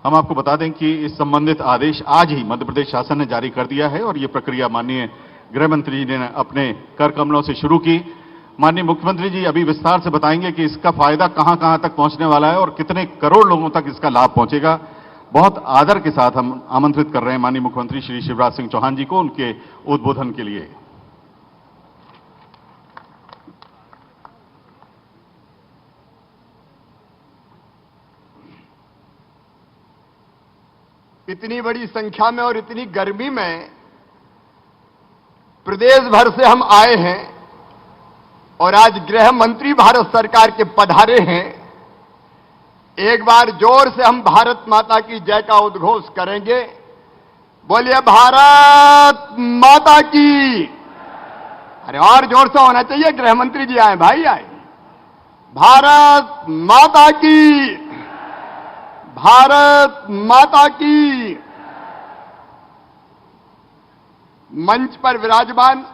हम आपको बता दें कि इस संबंधित आदेश आज ही मध्य प्रदेश शासन ने जारी कर दिया है और ये प्रक्रिया माननीय गृह मंत्री जी ने अपने कर कमलों से शुरू की। माननीय मुख्यमंत्री जी अभी विस्तार से बताएंगे कि इसका फायदा कहां कहां तक पहुंचने वाला है और कितने करोड़ लोगों तक इसका लाभ पहुंचेगा। बहुत आदर के साथ हम आमंत्रित कर रहे हैं माननीय मुख्यमंत्री श्री शिवराज सिंह चौहान जी को उनके उद्बोधन के लिए। इतनी बड़ी संख्या में और इतनी गर्मी में प्रदेश भर से हम आए हैं और आज गृह मंत्री भारत सरकार के पधारे हैं। एक बार जोर से हम भारत माता की जय का उद्घोष करेंगे। बोलिए भारत माता की। अरे और जोर से होना चाहिए। गृह मंत्री जी आए, भाई आए। भारत माता की, भारत माता की। मंच पर विराजमान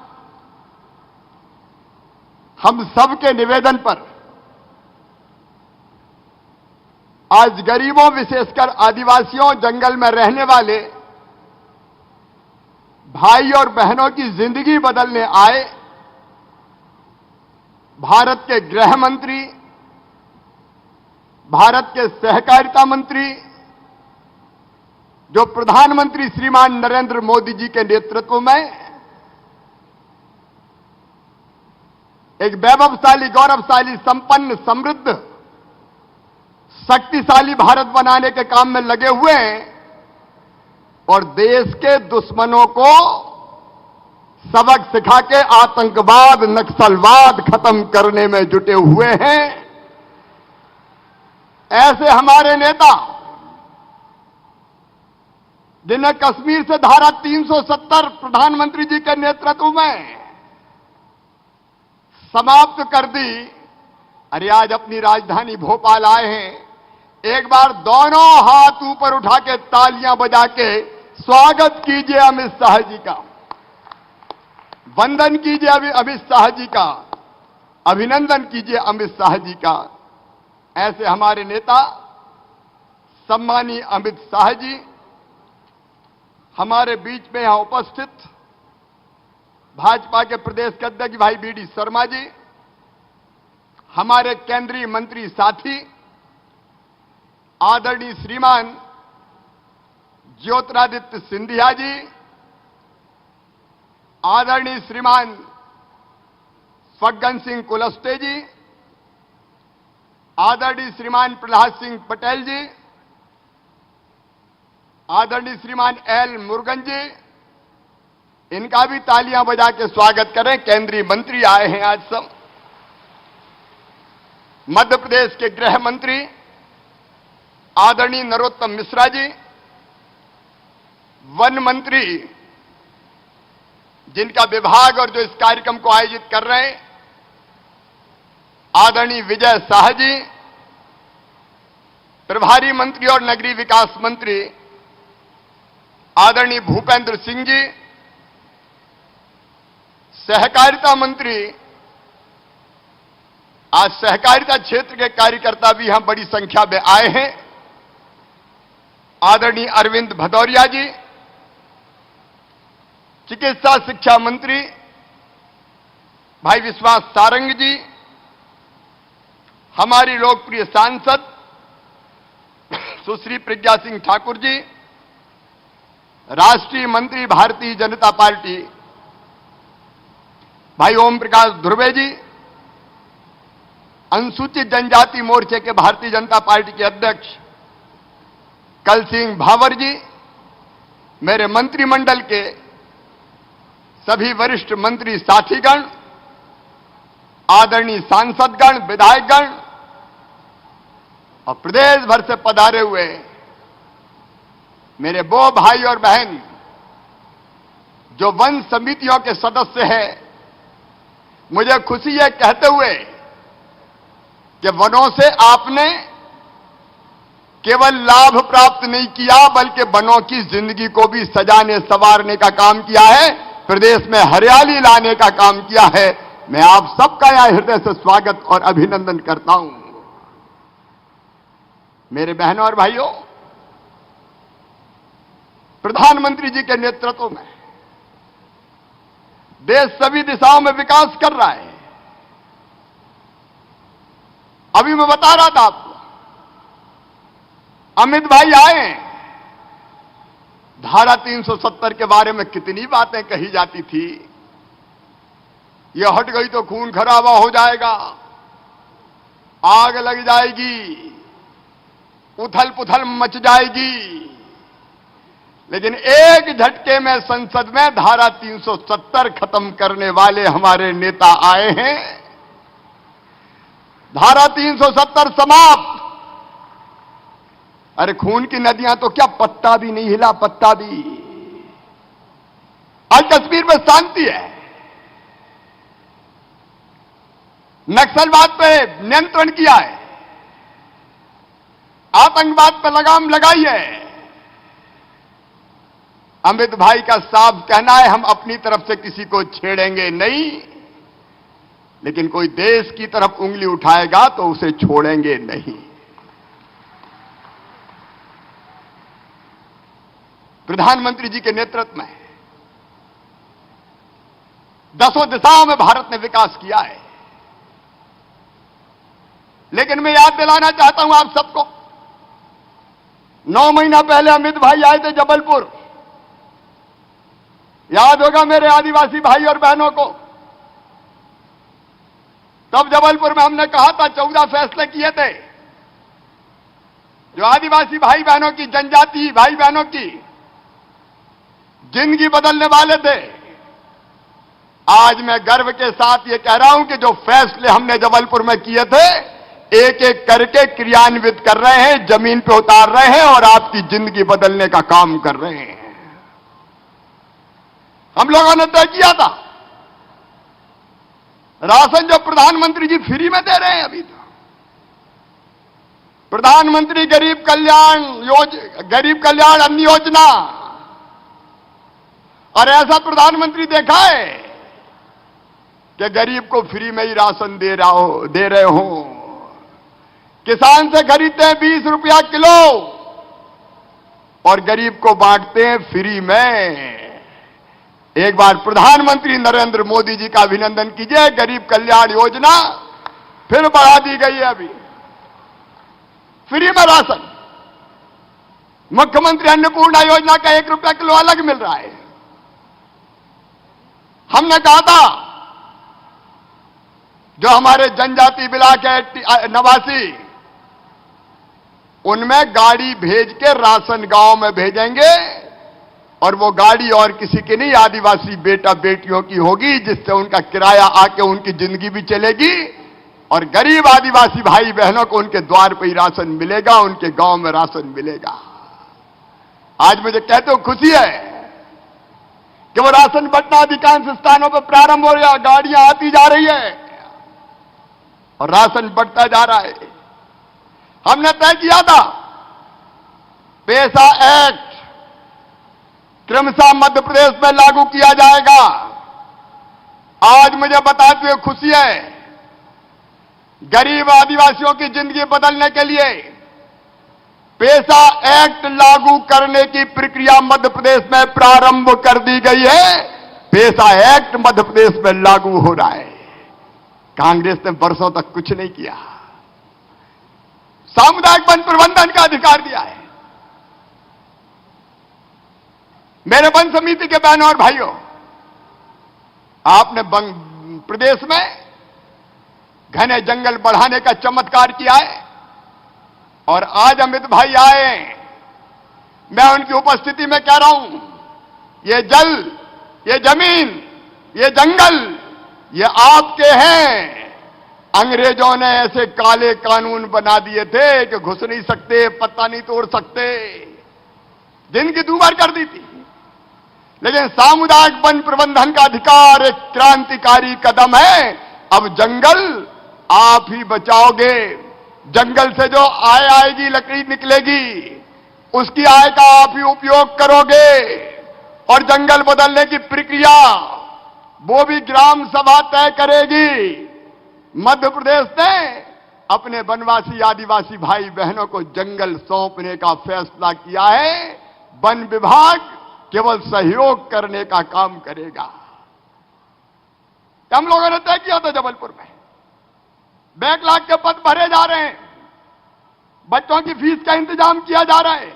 हम सबके निवेदन पर आज गरीबों, विशेषकर आदिवासियों, जंगल में रहने वाले भाई और बहनों की जिंदगी बदलने आए भारत के गृह मंत्री, भारत के सहकारिता मंत्री, जो प्रधानमंत्री श्रीमान नरेंद्र मोदी जी के नेतृत्व में एक वैभवशाली, गौरवशाली, संपन्न, समृद्ध, शक्तिशाली भारत बनाने के काम में लगे हुए हैं और देश के दुश्मनों को सबक सिखा के आतंकवाद, नक्सलवाद खत्म करने में जुटे हुए हैं। ऐसे हमारे नेता जिन्हें कश्मीर से धारा 370 प्रधानमंत्री जी के नेतृत्व में समाप्त कर दी, अरे आज अपनी राजधानी भोपाल आए हैं। एक बार दोनों हाथ ऊपर उठा के तालियां बजा के स्वागत कीजिए अमित शाह जी का, वंदन कीजिए अमित शाह जी का, अभिनंदन कीजिए अमित शाह जी का। ऐसे हमारे नेता सम्मानीय अमित शाह जी हमारे बीच में यहां उपस्थित भाजपा के प्रदेश के अध्यक्ष भाई बीडी शर्मा जी, हमारे केंद्रीय मंत्री साथी आदरणीय श्रीमान ज्योतिरादित्य सिंधिया जी, आदरणीय श्रीमान फग्गन सिंह कुलस्ते जी, आदरणीय श्रीमान प्रहलाद सिंह पटेल जी, आदरणीय श्रीमान एल मुरुगन जी, इनका भी तालियां बजा के स्वागत करें। केंद्रीय मंत्री आए हैं आज सब। मध्य प्रदेश के गृह मंत्री आदरणीय नरोत्तम मिश्रा जी, वन मंत्री जिनका विभाग और जो इस कार्यक्रम को आयोजित कर रहे हैं आदरणीय विजय शाह जी, प्रभारी मंत्री और नगरीय विकास मंत्री आदरणीय भूपेंद्र सिंह जी, सहकारिता मंत्री, आज सहकारिता क्षेत्र के कार्यकर्ता भी यहां बड़ी संख्या में आए हैं, आदरणीय अरविंद भदौरिया जी, चिकित्सा शिक्षा मंत्री भाई विश्वास सारंग जी, हमारी लोकप्रिय सांसद सुश्री प्रज्ञा सिंह ठाकुर जी, राष्ट्रीय मंत्री भारतीय जनता पार्टी भाई ओम प्रकाश ध्रुवे जी, अनुसूचित जनजाति मोर्चे के भारतीय जनता पार्टी के अध्यक्ष कल सिंह भावर जी, मेरे मंत्रिमंडल के सभी वरिष्ठ मंत्री साथीगण, आदरणीय सांसदगण, विधायकगण और प्रदेश भर से पधारे हुए मेरे वो भाई और बहन जो वन समितियों के सदस्य हैं, मुझे खुशी है कहते हुए कि वनों से आपने केवल लाभ प्राप्त नहीं किया बल्कि वनों की जिंदगी को भी सजाने संवारने का काम किया है, प्रदेश में हरियाली लाने का काम किया है। मैं आप सबका यहां हृदय से स्वागत और अभिनंदन करता हूं। मेरे बहनों और भाइयों, प्रधानमंत्री जी के नेतृत्व में देश सभी दिशाओं में विकास कर रहा है। अभी मैं बता रहा था आपको, अमित भाई आए, धारा 370 के बारे में कितनी बातें कही जाती थी, यह हट गई तो खून खराबा हो जाएगा, आग लग जाएगी, उथल पुथल मच जाएगी। लेकिन एक झटके में संसद में धारा 370 खत्म करने वाले हमारे नेता आए हैं। धारा 370 समाप्त। अरे खून की नदियां तो क्या, पत्ता भी नहीं हिला, पत्ता भी। आज कश्मीर में शांति है। नक्सलवाद पे नियंत्रण किया है, आतंकवाद पर लगाम लगाई है। अमित भाई का साफ कहना है, हम अपनी तरफ से किसी को छेड़ेंगे नहीं, लेकिन कोई देश की तरफ उंगली उठाएगा तो उसे छोड़ेंगे नहीं। प्रधानमंत्री जी के नेतृत्व में दसों दिशाओं में भारत ने विकास किया है। लेकिन मैं याद दिलाना चाहता हूं आप सबको, 9 महीना पहले अमित भाई आए थे जबलपुर। याद होगा मेरे आदिवासी भाई और बहनों को, तब जबलपुर में हमने कहा था 14 फैसले किए थे जो आदिवासी भाई बहनों की, जनजाति भाई बहनों की जिंदगी बदलने वाले थे। आज मैं गर्व के साथ ये कह रहा हूं कि जो फैसले हमने जबलपुर में किए थे, एक एक करके क्रियान्वित कर रहे हैं, जमीन पे उतार रहे हैं और आपकी जिंदगी बदलने का काम कर रहे हैं। हम लोगों ने तय किया था, राशन जो प्रधानमंत्री जी फ्री में दे रहे हैं अभी तो, प्रधानमंत्री गरीब कल्याण अन्न योजना, और ऐसा प्रधानमंत्री देखा है कि गरीब को फ्री में ही राशन दे रहे हो। किसान से खरीदते हैं 20 रुपया किलो और गरीब को बांटते हैं फ्री में। एक बार प्रधानमंत्री नरेंद्र मोदी जी का अभिनंदन कीजिए। गरीब कल्याण योजना फिर बढ़ा दी गई है, अभी फ्री में राशन। मुख्यमंत्री अन्नपूर्णा योजना का 1 रुपया किलो अलग मिल रहा है। हमने कहा था जो हमारे जनजाति इलाके के नवासी, उनमें गाड़ी भेज के राशन गांव में भेजेंगे और वो गाड़ी और किसी की नहीं, आदिवासी बेटा बेटियों की होगी, जिससे उनका किराया आके उनकी जिंदगी भी चलेगी और गरीब आदिवासी भाई बहनों को उनके द्वार पर ही राशन मिलेगा, उनके गांव में राशन मिलेगा। आज मुझे कहते हो खुशी है कि वो राशन बंटना अधिकांश स्थानों पर प्रारंभ हो गया, गाड़ियां आती जा रही है और राशन बढ़ता जा रहा है। हमने तय किया था पैसा एक्ट क्रमशः मध्य प्रदेश में लागू किया जाएगा। आज मुझे बताते हुए खुशी है, गरीब आदिवासियों की जिंदगी बदलने के लिए पैसा एक्ट लागू करने की प्रक्रिया मध्य प्रदेश में प्रारंभ कर दी गई है। पैसा एक्ट मध्य प्रदेश में लागू हो रहा है। कांग्रेस ने वर्षों तक कुछ नहीं किया। सामुदायिक वन प्रबंधन का अधिकार दिया है। मेरे वन समिति के बहनों और भाइयों, आपने प्रदेश में घने जंगल बढ़ाने का चमत्कार किया है और आज अमित भाई आए, मैं उनकी उपस्थिति में कह रहा हूं, ये जल, ये जमीन, ये जंगल, ये आपके हैं। अंग्रेजों ने ऐसे काले कानून बना दिए थे कि घुस नहीं सकते, पत्ता नहीं तोड़ सकते, जिनकी दूभर कर दी थी। लेकिन सामुदायिक वन प्रबंधन का अधिकार एक क्रांतिकारी कदम है। अब जंगल आप ही बचाओगे। जंगल से जो आय आएगी, लकड़ी निकलेगी, उसकी आय का आप ही उपयोग करोगे और जंगल बदलने की प्रक्रिया वो भी ग्राम सभा तय करेगी। मध्य प्रदेश ने अपने वनवासी आदिवासी भाई बहनों को जंगल सौंपने का फैसला किया है। वन विभाग केवल सहयोग करने का काम करेगा। हम लोगों ने तय किया था जबलपुर में बैकलॉग के पद भरे जा रहे हैं, बच्चों की फीस का इंतजाम किया जा रहा है।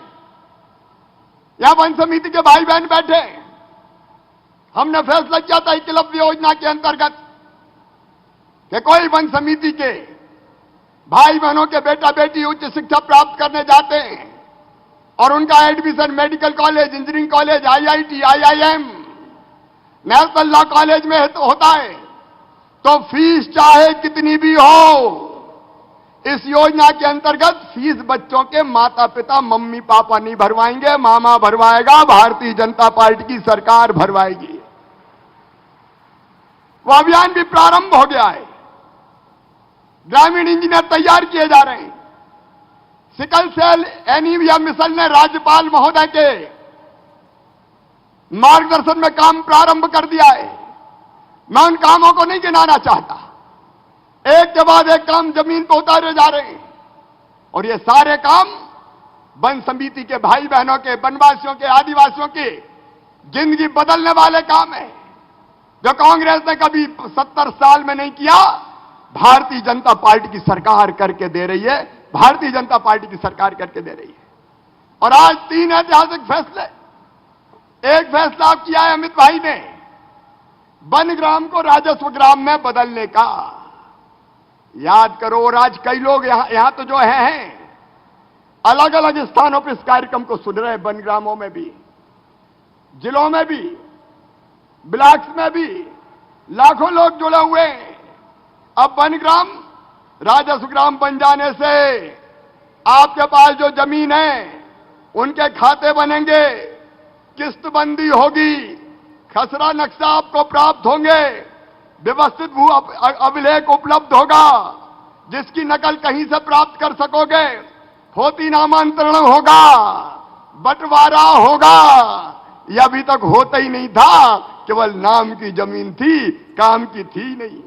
यहां वन समिति के भाई बहन बैठे, हमने फैसला किया था एकलव्य योजना के अंतर्गत कि कोई वन समिति के भाई बहनों के बेटा बेटी उच्च शिक्षा प्राप्त करने जाते हैं और उनका admission medical college, engineering college, IIT, IIM, national law college में होता है तो फीस चाहे कितनी भी हो, इस योजना के अंतर्गत फीस बच्चों के माता पिता मम्मी पापा नहीं भरवाएंगे, मामा भरवाएगा, भारतीय जनता पार्टी की सरकार भरवाएगी। वो अभियान भी प्रारंभ हो गया है। ग्रामीण इंजीनियर तैयार किए जा रहे हैं। सिकल सेल एनीमिया मिशन ने राज्यपाल महोदय के मार्गदर्शन में काम प्रारंभ कर दिया है। मैं उन कामों को नहीं गिनाना चाहता, एक के बाद एक काम जमीन पर उतारे जा रहे हैं और ये सारे काम वन समिति के भाई बहनों के, वनवासियों के, आदिवासियों की जिंदगी बदलने वाले काम है जो कांग्रेस ने कभी 70 साल में नहीं किया। भारतीय जनता पार्टी की सरकार करके दे रही है, भारतीय जनता पार्टी की सरकार करके दे रही है। और आज 3 ऐतिहासिक फैसले, एक फैसला किया है अमित भाई ने वन ग्राम को राजस्व ग्राम में बदलने का। याद करो, और आज कई लोग यहां तो जो हैं अलग अलग स्थानों पर इस कार्यक्रम को सुन रहे हैं, वन ग्रामों में भी, जिलों में भी, ब्लॉक्स में भी लाखों लोग जुड़े हुए हैं। अब वन ग्राम राजस्व ग्राम बन जाने से आपके पास जो जमीन है उनके खाते बनेंगे, किस्तबंदी होगी, खसरा नक्शा आपको प्राप्त होंगे, व्यवस्थित भू अभिलेख उपलब्ध होगा जिसकी नकल कहीं से प्राप्त कर सकोगे, होती नामांतरण होगा, बंटवारा होगा। यह अभी तक होता ही नहीं था, केवल नाम की जमीन थी, काम की थी नहीं।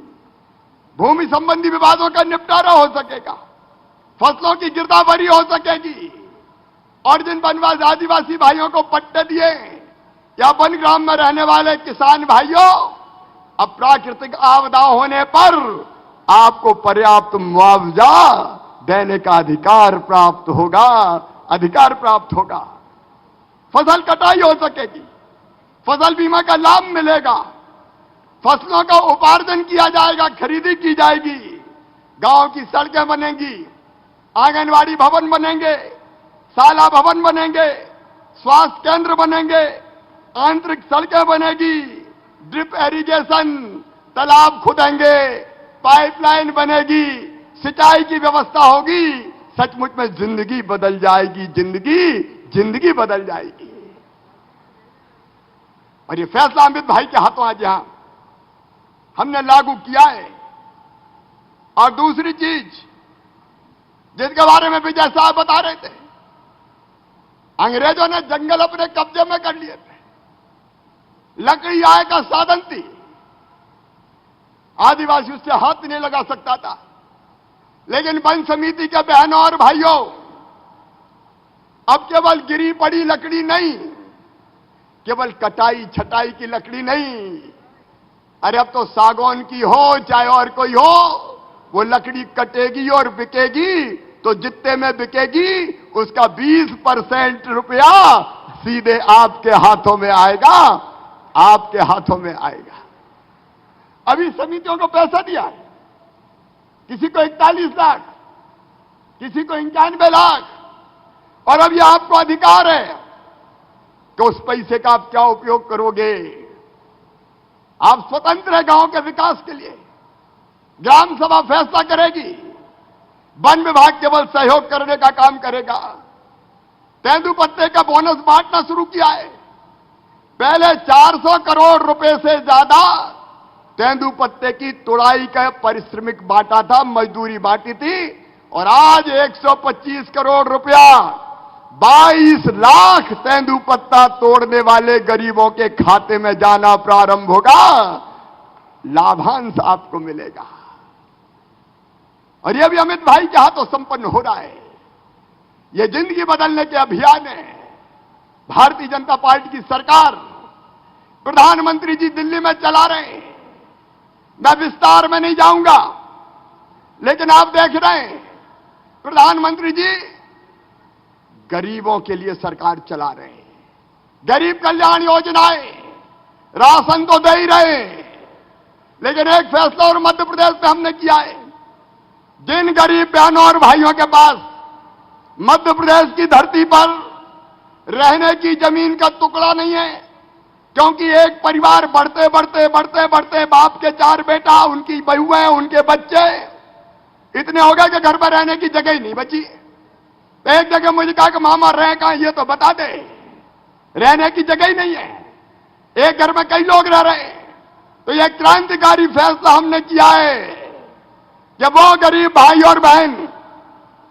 भूमि संबंधी विवादों का निपटारा हो सकेगा, फसलों की गिरदावरी हो सकेगी और जिन वनवासी आदिवासी भाइयों को पट्टे दिए या वन ग्राम में रहने वाले किसान भाइयों, अब प्राकृतिक आपदा होने पर आपको पर्याप्त मुआवजा देने का अधिकार प्राप्त होगा, अधिकार प्राप्त होगा। फसल कटाई हो सकेगी, फसल बीमा का लाभ मिलेगा, फसलों का उपार्जन किया जाएगा, खरीदी की जाएगी, गांव की सड़कें बनेंगी, आंगनवाड़ी भवन बनेंगे, शाला भवन बनेंगे, स्वास्थ्य केंद्र बनेंगे, आंतरिक सड़कें बनेगी, ड्रिप इरिगेशन, तालाब खुदेंगे, पाइपलाइन बनेगी, सिंचाई की व्यवस्था होगी। सचमुच में जिंदगी बदल जाएगी, जिंदगी बदल जाएगी। और ये फैसला अमित भाई के हाथों आज यहां हमने लागू किया है। और दूसरी चीज जिसके बारे में विजय साहब बता रहे थे, अंग्रेजों ने जंगल अपने कब्जे में कर लिए थे, लकड़ी आय का साधन थी, आदिवासी उससे हाथ नहीं लगा सकता था। लेकिन वन समिति के बहनों और भाइयों, अब केवल गिरी पड़ी लकड़ी नहीं, केवल कटाई छटाई की लकड़ी नहीं, अरे अब तो सागौन की हो चाहे और कोई हो, वो लकड़ी कटेगी और बिकेगी तो जितने में बिकेगी उसका 20% रुपया सीधे आपके हाथों में आएगा, आपके हाथों में आएगा। अभी समितियों को पैसा दिया है, किसी को 41 लाख, किसी को 91 लाख, और अब यह आपको अधिकार है कि उस पैसे का आप क्या उपयोग करोगे। आप स्वतंत्र है गांव के विकास के लिए, ग्राम सभा फैसला करेगी, वन विभाग केवल सहयोग करने का काम करेगा। तेंदुपत्ते का बोनस बांटना शुरू किया है। पहले 400 करोड़ रुपए से ज्यादा तेंदुपत्ते की तुड़ाई का पारिश्रमिक बांटा था, मजदूरी बांटी थी, और आज 125 करोड़ रुपया 22 लाख तेंदुपत्ता तोड़ने वाले गरीबों के खाते में जाना प्रारंभ होगा, लाभांश आपको मिलेगा। और यह भी अमित भाई के हाथों संपन्न हो रहा है। यह जिंदगी बदलने के अभियान है। भारतीय जनता पार्टी की सरकार, प्रधानमंत्री जी दिल्ली में चला रहे हैं। मैं विस्तार में नहीं जाऊंगा, लेकिन आप देख रहे हैं प्रधानमंत्री जी गरीबों के लिए सरकार चला रहे हैं। गरीब कल्याण योजनाएं, राशन तो दे ही रहे हैं, लेकिन एक फैसला और मध्य प्रदेश में हमने किया है। जिन गरीब बहनों और भाइयों के पास मध्य प्रदेश की धरती पर रहने की जमीन का टुकड़ा नहीं है, क्योंकि एक परिवार बढ़ते बढ़ते बढ़ते बढ़ते बाप के 4 बेटा, उनकी बहुएं, उनके बच्चे इतने हो गए कि घर पर रहने की जगह ही नहीं बची। एक जगह मुझे कहा कि मामा रहे कहां, ये तो बता दे, रहने की जगह ही नहीं है। एक घर में कई लोग रह रहे हैं। तो यह क्रांतिकारी फैसला हमने किया है कि वो गरीब भाई और बहन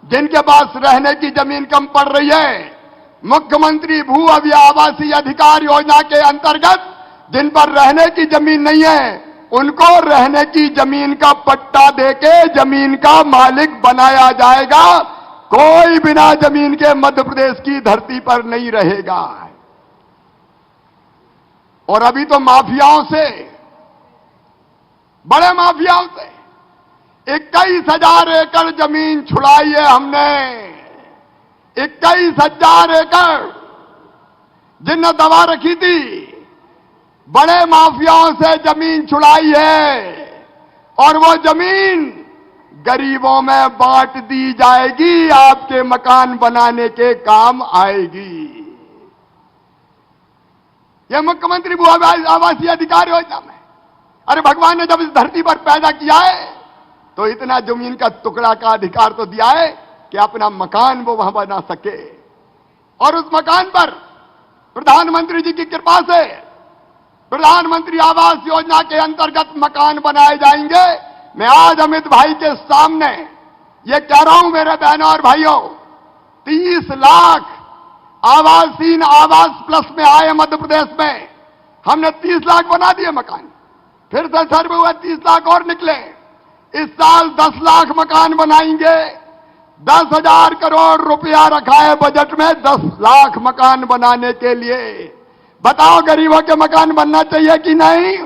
जिनके पास रहने की जमीन कम पड़ रही है, मुख्यमंत्री भू आवासीय अधिकार योजना के अंतर्गत जिन पर रहने की जमीन नहीं है, उनको रहने की जमीन का पट्टा देके जमीन का मालिक बनाया जाएगा। कोई बिना जमीन के मध्य प्रदेश की धरती पर नहीं रहेगा। और अभी तो माफियाओं से, बड़े माफियाओं से 21,000 एकड़ जमीन छुड़ाई है हमने। 21,000 एकड़ जिनने दबा रखी थी, बड़े माफियाओं से जमीन छुड़ाई है और वो जमीन गरीबों में बांट दी जाएगी, आपके मकान बनाने के काम आएगी। यह मुख्यमंत्री भू आवासीय अधिकार योजना में, अरे भगवान ने जब इस धरती पर पैदा किया है तो इतना जमीन का टुकड़ा का अधिकार तो दिया है कि अपना मकान वो वहां बना सके। और उस मकान पर प्रधानमंत्री जी की कृपा से प्रधानमंत्री आवास योजना के अंतर्गत मकान बनाए जाएंगे। मैं आज अमित भाई के सामने ये कह रहा हूं, मेरे बहनों और भाइयों, 30 लाख आवासीन आवास प्लस में आए मध्य प्रदेश में। हमने 30 लाख बना दिए मकान, फिर से सर्वे हुए 30 लाख और निकले। इस साल 10 लाख मकान बनाएंगे। 10,000 करोड़ रुपया रखा है बजट में 10 लाख मकान बनाने के लिए। बताओ गरीबों के मकान बनना चाहिए कि नहीं?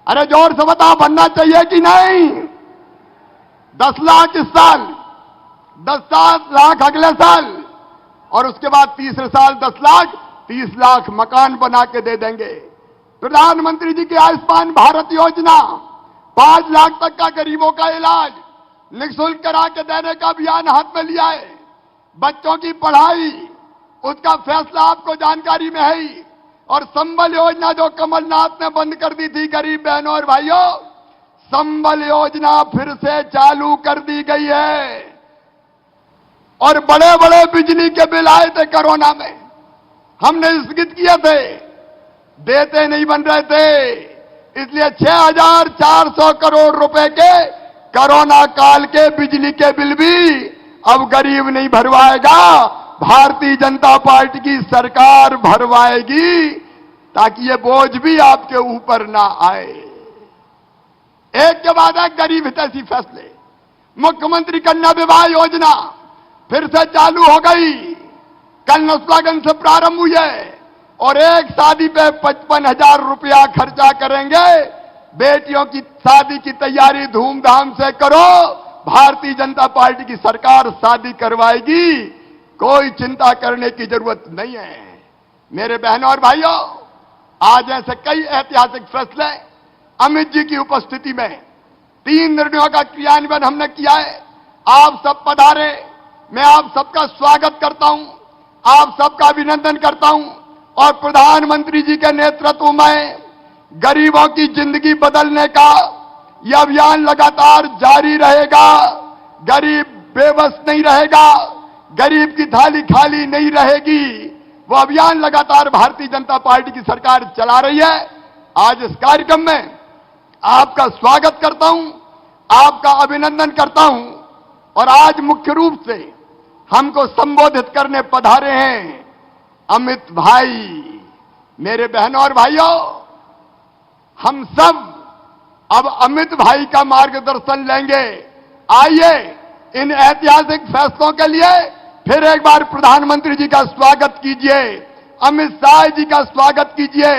अरे जोर से बताओ, बनना चाहिए कि नहीं? 10 लाख इस साल, 10 लाख अगले साल, और उसके बाद तीसरे साल 10 लाख, 30 लाख मकान बना के दे देंगे। प्रधानमंत्री जी की आयुष्मान भारत योजना, 5 लाख तक का गरीबों का इलाज निःशुल्क करा के देने का अभियान हाथ में लिया है। बच्चों की पढ़ाई, उसका फैसला आपको जानकारी में है ही। और संबल योजना जो कमलनाथ ने बंद कर दी थी, गरीब बहनों और भाइयों, संबल योजना फिर से चालू कर दी गई है। और बड़े बड़े बिजली के बिल आए थे कोरोना में, हमने स्थगित किए थे, देते नहीं बन रहे थे, इसलिए 6,400 करोड़ रुपए के कोरोना काल के बिजली के बिल भी अब गरीब नहीं भरवाएगा, भारतीय जनता पार्टी की सरकार भरवाएगी, ताकि ये बोझ भी आपके ऊपर ना आए। एक के बाद एक गरीब हितैषी फैसले। मुख्यमंत्री कन्या विवाह योजना फिर से चालू हो गई, कल नस्लागंज से प्रारंभ हुई है। और एक शादी पे 55,000 रुपया खर्चा करेंगे। बेटियों की शादी की तैयारी धूमधाम से करो, भारतीय जनता पार्टी की सरकार शादी करवाएगी, कोई चिंता करने की जरूरत नहीं है। मेरे बहनों और भाइयों, आज ऐसे कई ऐतिहासिक फैसले अमित जी की उपस्थिति में 3 निर्णयों का क्रियान्वयन हमने किया है। आप सब पधारे, मैं आप सबका स्वागत करता हूं, आप सबका अभिनंदन करता हूं। और प्रधानमंत्री जी के नेतृत्व में गरीबों की जिंदगी बदलने का यह अभियान लगातार जारी रहेगा। गरीब बेबस नहीं रहेगा, गरीब की थाली खाली नहीं रहेगी। वो अभियान लगातार भारतीय जनता पार्टी की सरकार चला रही है। आज इस कार्यक्रम में आपका स्वागत करता हूं, आपका अभिनंदन करता हूं। और आज मुख्य रूप से हमको संबोधित करने पधारे हैं अमित भाई। मेरे बहनों और भाइयों, हम सब अब अमित भाई का मार्गदर्शन लेंगे। आइए इन ऐतिहासिक फैसलों के लिए फिर एक बार प्रधानमंत्री जी का स्वागत कीजिए। अमित शाह जी का स्वागत कीजिए,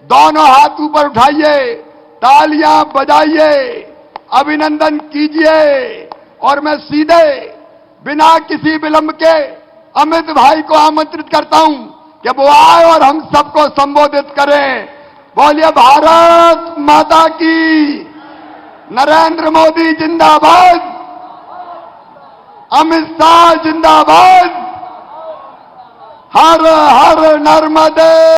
दोनों हाथ ऊपर उठाइए, तालियां बजाइए, अभिनंदन कीजिए। और मैं सीधे बिना किसी विलंब के अमित भाई को आमंत्रित करता हूं कि वो आए और हम सबको संबोधित करें। बोलिए भारत माता की, नरेंद्र मोदी जिंदाबाद, अमित शाह जिंदाबाद, हर हर नर्मदे।